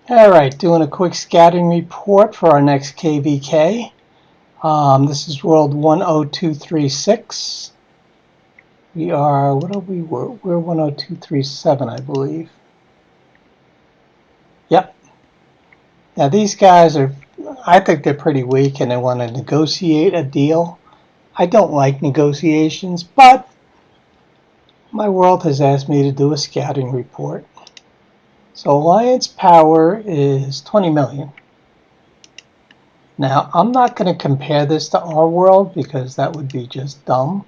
Alright, doing a quick scouting report for our next KVK. This is World 10236. We are, what are we? We're 10237, I believe. Yep. Now these guys are, I think they're pretty weak and they want to negotiate a deal. I don't like negotiations, but my world has asked me to do a scouting report. So Alliance power is 20 million. Now, I'm not going to compare this to our world because that would be just dumb.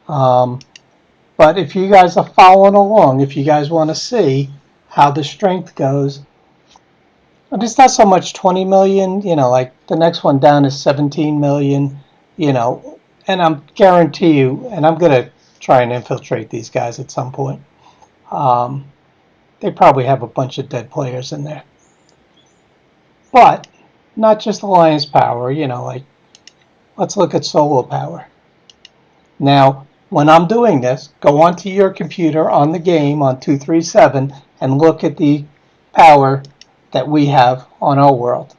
But if you guys are following along, if you guys want to see how the strength goes, and it's not so much 20 million, like the next one down is 17 million, and I'm guarantee you, and I'm going to try and infiltrate these guys at some point. They probably have a bunch of dead players in there. But not just Alliance power, like let's look at solo power. Now, when I'm doing this, go onto your computer on the game on 237 and look at the power that we have on our world.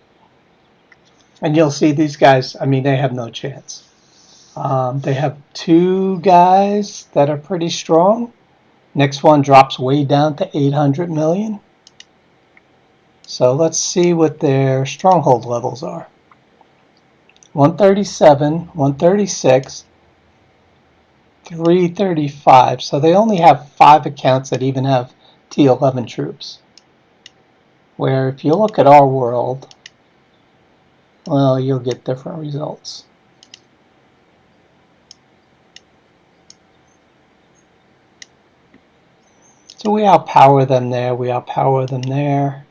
And you'll see these guys, I mean, they have no chance. They have two guys that are pretty strong. Next one drops way down to 800 million. So let's see what their stronghold levels are. 137, 136, 335. So they only have 5 accounts that even have T11 troops. Where if you look at our world, well, you'll get different results. So we outpower them there, we outpower them there.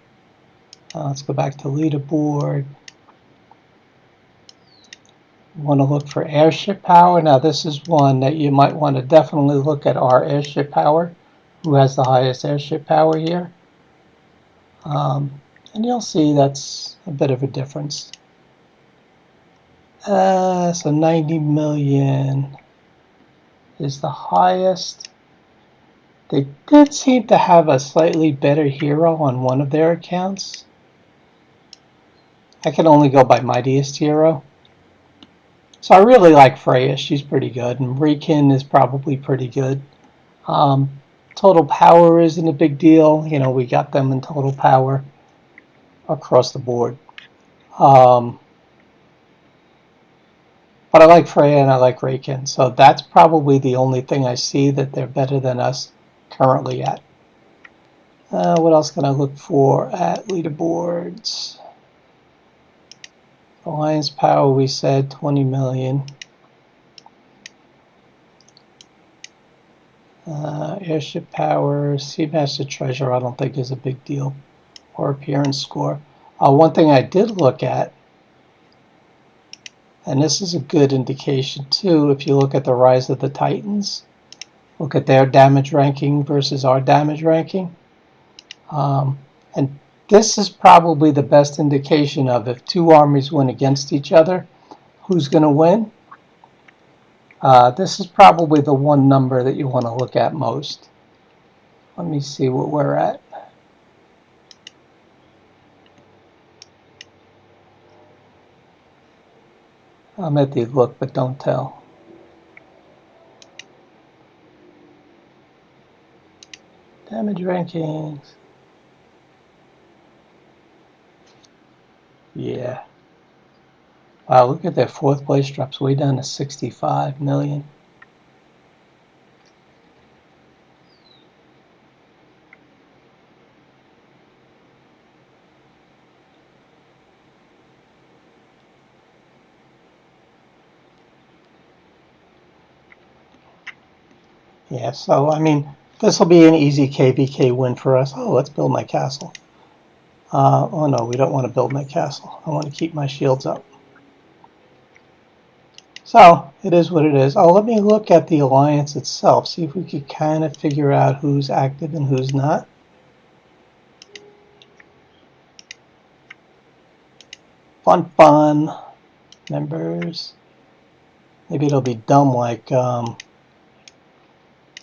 Let's go back to leaderboard. We want to look for airship power. Now this is one that you might want to definitely look at our airship power. Who has the highest airship power here? And you'll see that's a bit of a difference. So 90 million is the highest. They did seem to have a slightly better hero on one of their accounts. I can only go by mightiest hero. So I really like Freya. She's pretty good. And Riken is probably pretty good. Total power isn't a big deal. We got them in total power across the board. But I like Freya and I like Riken. So that's probably the only thing I see that they're better than us currently at. What else can I look for at leaderboards? Alliance power, we said 20 million. Airship power, Seamaster Treasure, I don't think is a big deal. Or appearance score. One thing I did look at, and this is a good indication too, if you look at the Rise of the Titans, look at their damage ranking versus our damage ranking. And this is probably the best indication of if two armies win against each other, who's going to win. This is probably the one number that you want to look at most. Let me see what we're at. I'm at the look, but don't tell. Damage rankings. Yeah. Wow, look at that fourth place drops way down to 65 million. Yeah, so I mean, this will be an easy KVK win for us. Oh, let's build my castle. Oh no, we don't want to build my castle. I want to keep my shields up. So, it is what it is. Oh, let me look at the alliance itself, see if we could kind of figure out who's active and who's not. Fun. Members. Maybe it'll be dumb like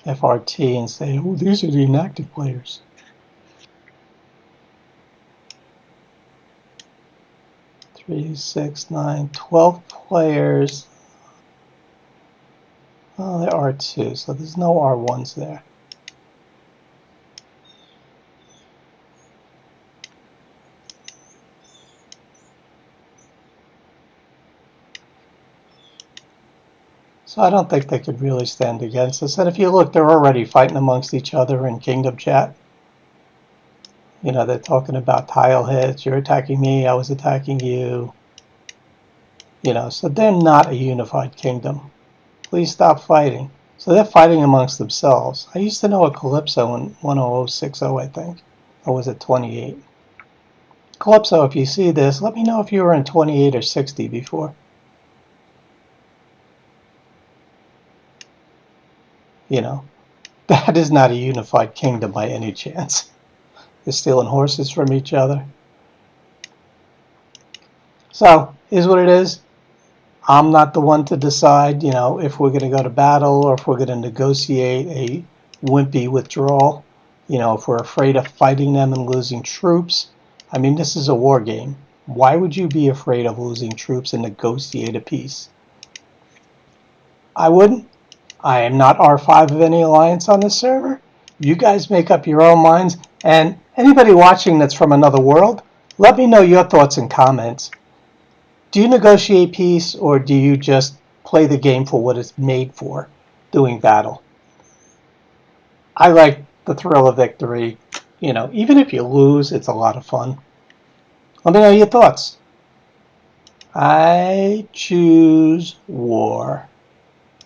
FRT and say, oh, these are the inactive players. 3, 6, 9, 12 players. Oh, there are 2, so there's no R1s there. So I don't think they could really stand against us. And if you look, they're already fighting amongst each other in Kingdom Chat. You know, they're talking about tile hits. You're attacking me, I was attacking you. You know, so they're not a unified kingdom. Please stop fighting. So they're fighting amongst themselves. I used to know a Calypso in 10060, I think. Or was it 28? Calypso, if you see this, let me know if you were in 28 or 60 before. You know, that is not a unified kingdom by any chance. They're stealing horses from each other. So, is what it is. I'm not the one to decide, you know, if we're going to go to battle or if we're going to negotiate a wimpy withdrawal. You know, if we're afraid of fighting them and losing troops. I mean, this is a war game. Why would you be afraid of losing troops and negotiate a peace? I wouldn't. I am not R5 of any alliance on this server. You guys make up your own minds. And anybody watching that's from another world, let me know your thoughts and comments. Do you negotiate peace, or do you just play the game for what it's made for, doing battle? I like the thrill of victory. You know, even if you lose, it's a lot of fun. Let me know your thoughts. I choose war.